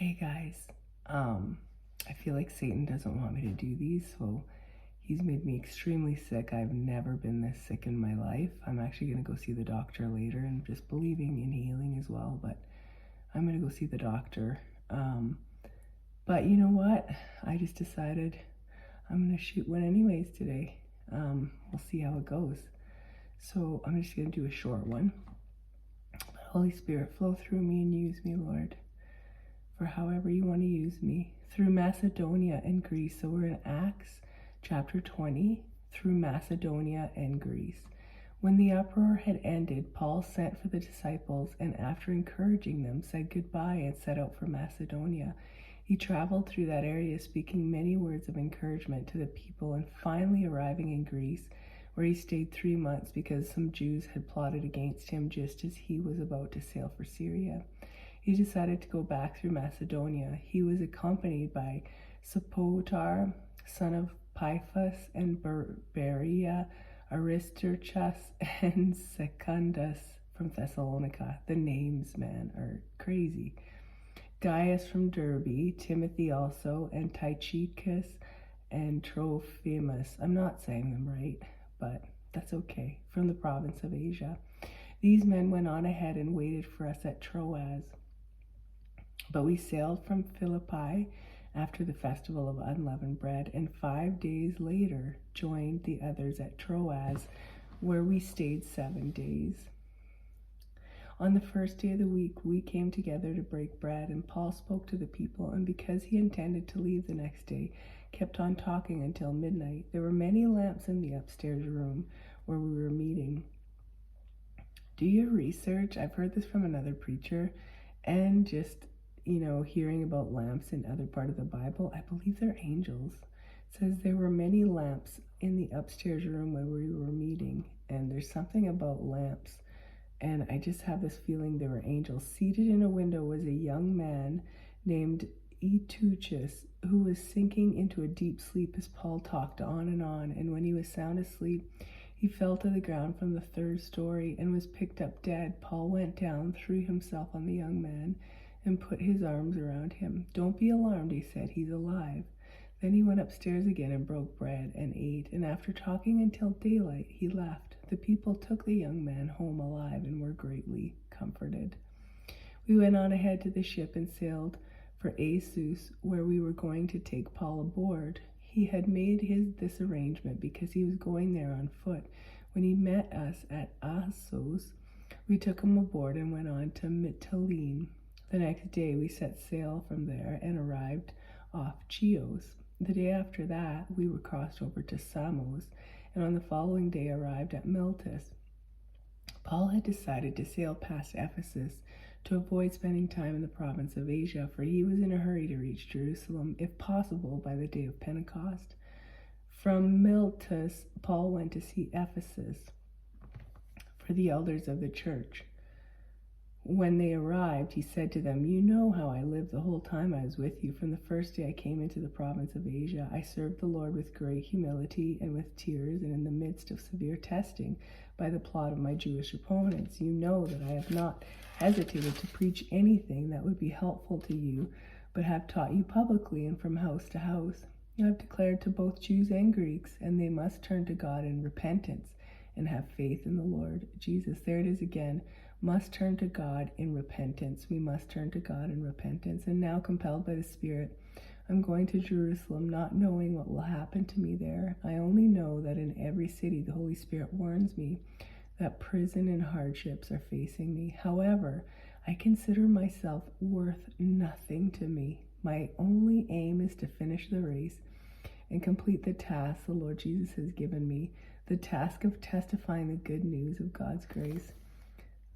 Hey guys, I feel like Satan doesn't want me to do these, so he's made me extremely sick. I've never been this sick in my life. I'm actually going to go see the doctor later and just believing in healing as well, but I'm going to go see the doctor. But you know what? I just decided I'm going to shoot one anyways today. We'll see how it goes. So I'm just going to do a short one. Holy Spirit, flow through me and use me, Lord, for however you want to use me, through Macedonia and Greece. So we're in Acts chapter 20, through Macedonia and Greece. When the uproar had ended, Paul sent for the disciples, and after encouraging them, said goodbye and set out for Macedonia. He traveled through that area, speaking many words of encouragement to the people, and finally arriving in Greece, where he stayed 3 months because some Jews had plotted against him just as he was about to sail for Syria. He decided to go back through Macedonia. He was accompanied by Sopater, son of Pyphas, and Berea, Aristarchus, and Secundus from Thessalonica. The names, man, are crazy. Gaius from Derbe, Timothy also, and Tychicus and Trophimus. I'm not saying them right, but that's okay, from the province of Asia. These men went on ahead and waited for us at Troas. But we sailed from Philippi after the festival of unleavened bread, and 5 days later joined the others at Troas, where we stayed 7 days. On the first day of the week, we came together to break bread, and Paul spoke to the people, and because he intended to leave the next day, kept on talking until midnight. There were many lamps in the upstairs room where we were meeting. Do your research. I've heard this from another preacher, and just hearing about lamps in other part of the Bible, I believe they're angels. It says there were many lamps in the upstairs room where we were meeting, and there's something about lamps, and I just have this feeling they were angels. Seated in a window was a young man named Eutychus, who was sinking into a deep sleep as Paul talked on, and when he was sound asleep, he fell to the ground from the 3rd story and was picked up dead. Paul went down, threw himself on the young man, and put his arms around him. Don't be alarmed, he said, he's alive. Then he went upstairs again and broke bread and ate, and after talking until daylight, he left. The people took the young man home alive and were greatly comforted. We went on ahead to the ship and sailed for Assos, where we were going to take Paul aboard. He had made this arrangement because he was going there on foot. When he met us at Assos, we took him aboard and went on to Mytilene. The next day we set sail from there and arrived off Chios. The day after that we were crossed over to Samos, and on the following day arrived at Miletus. Paul had decided to sail past Ephesus to avoid spending time in the province of Asia, for he was in a hurry to reach Jerusalem, if possible, by the day of Pentecost. From Miletus, Paul went to see Ephesus for the elders of the church. When they arrived, he said to them, "You know how I lived the whole time I was with you. From the first day I came into the province of Asia, I served the Lord with great humility and with tears, and in the midst of severe testing by the plot of my Jewish opponents. You know that I have not hesitated to preach anything that would be helpful to you, but have taught you publicly and from house to house. I have declared to both Jews and Greeks, and they must turn to God in repentance and have faith in the Lord Jesus." There it is again. Must turn to God in repentance. We must turn to God in repentance. And now, compelled by the Spirit, I'm going to Jerusalem, not knowing what will happen to me there. I only know that in every city the Holy Spirit warns me that prison and hardships are facing me. However, I consider myself worth nothing to me. My only aim is to finish the race and complete the task the Lord Jesus has given me, the task of testifying the good news of God's grace.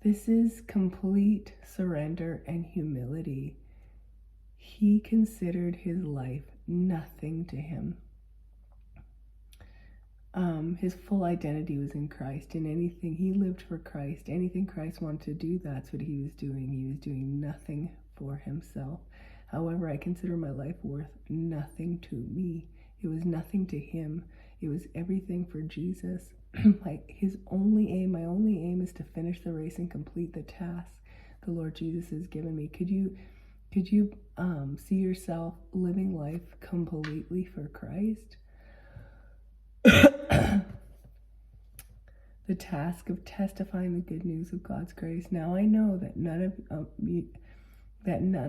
This is complete surrender and humility. He considered his life nothing to him. His full identity was in Christ, and anything he lived for Christ, anything Christ wanted to do, that's what he was doing. He was doing nothing for himself. However, I consider my life worth nothing to me. It was nothing to him. It was everything for Jesus. Like my only aim is to finish the race and complete the task the Lord Jesus has given me. Could you Could you see yourself living life completely for Christ? The task of testifying the good news of God's grace. Now I know that none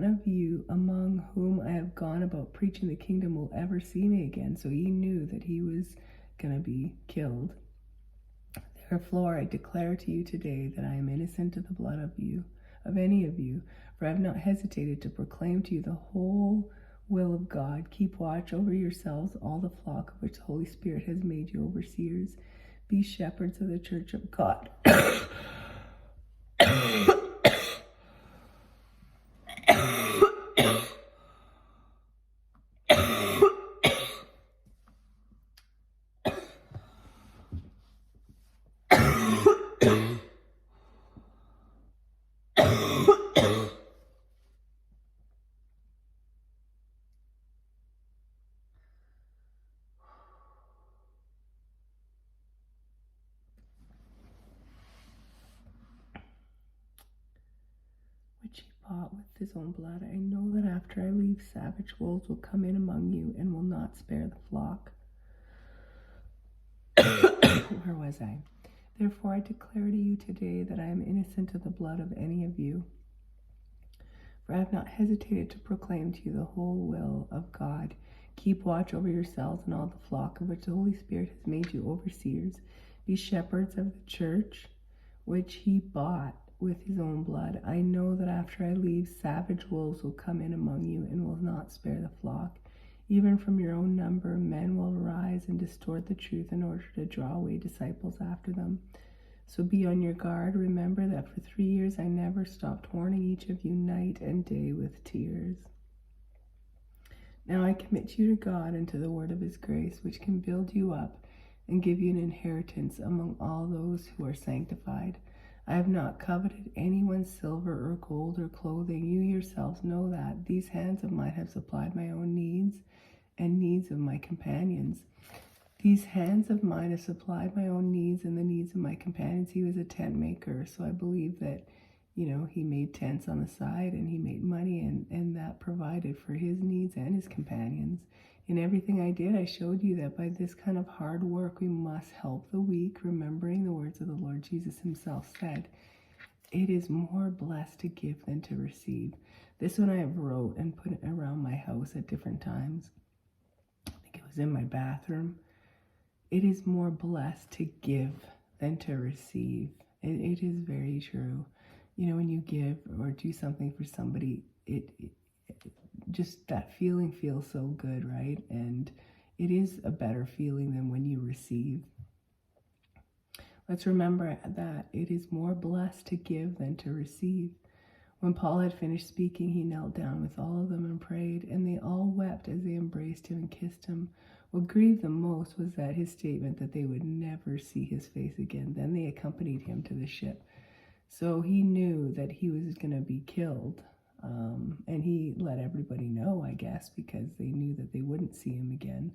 of you among whom I have gone about preaching the kingdom will ever see me again. So he knew that he was going to be killed. Therefore, I declare to you today that I am innocent of the blood of any of you, for I have not hesitated to proclaim to you the whole will of God. Keep watch over yourselves, all the flock of which the Holy Spirit has made you overseers. Be shepherds of the church of God. Which he bought with his own blood. I know that after I leave, savage wolves will come in among you and will not spare the flock. Where was I? Therefore, I declare to you today that I am innocent of the blood of any of you. For I have not hesitated to proclaim to you the whole will of God. Keep watch over yourselves and all the flock of which the Holy Spirit has made you overseers. Be shepherds of the church, which he bought with his own blood. I know that after I leave, savage wolves will come in among you and will not spare the flock. Even from your own number, men will arise and distort the truth in order to draw away disciples after them. So be on your guard. Remember that for 3 years I never stopped warning each of you night and day with tears. Now I commit you to God and to the word of his grace, which can build you up and give you an inheritance among all those who are sanctified. I have not coveted anyone's silver or gold or clothing. You yourselves know that. These hands of mine have supplied my own needs and needs of my companions. These hands of mine have supplied my own needs and the needs of my companions. He was a tent maker, so I believe that, he made tents on the side and he made money and that provided for his needs and his companions. In everything I did, I showed you that by this kind of hard work, we must help the weak, remembering the words of the Lord Jesus himself said, it is more blessed to give than to receive. This one I have wrote and put it around my house at different times. I think it was in my bathroom. It is more blessed to give than to receive. It is very true. When you give or do something for somebody, it just that feeling feels so good, right? And it is a better feeling than when you receive. Let's remember that it is more blessed to give than to receive. When Paul had finished speaking, he knelt down with all of them and prayed, and they all wept as they embraced him and kissed him. What grieved them most was that his statement that they would never see his face again. Then they accompanied him to the ship. So he knew that he was going to be killed. And he let everybody know, I guess, because they knew that they wouldn't see him again.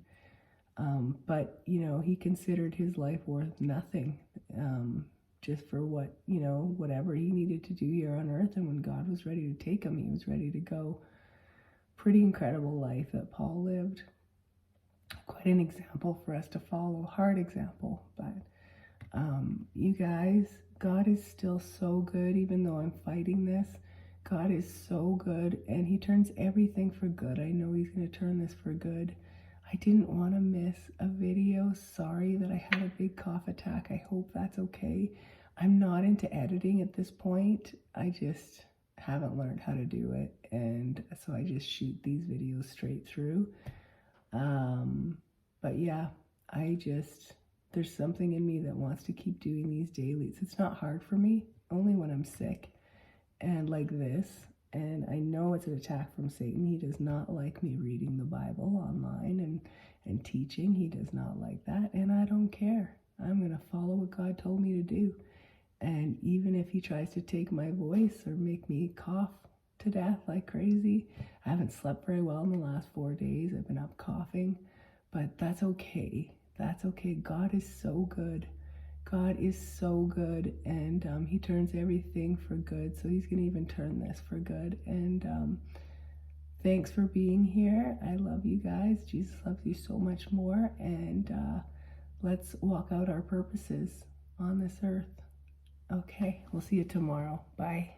But he considered his life worth nothing, just for whatever he needed to do here on earth. And when God was ready to take him, he was ready to go. Pretty incredible life that Paul lived. Quite an example for us to follow. Hard example, but you guys, God is still so good. Even though I'm fighting this, God is so good, and he turns everything for good. I know he's going to turn this for good. I didn't want to miss a video. Sorry that I had a big cough attack. I hope that's okay. I'm not into editing at this point. I just haven't learned how to do it, and so I just shoot these videos straight through. But yeah, there's something in me that wants to keep doing these dailies. It's not hard for me, only when I'm sick and like this. And I know it's an attack from Satan. He does not like me reading the Bible online and teaching. He does not like that. And I don't care. I'm going to follow what God told me to do. And even if he tries to take my voice or make me cough to death like crazy, I haven't slept very well in the last 4 days. I've been up coughing, but that's okay. That's okay. God is so good. God is so good, and he turns everything for good. So he's going to even turn this for good. And thanks for being here. I love you guys. Jesus loves you so much more. And let's walk out our purposes on this earth. Okay, we'll see you tomorrow. Bye.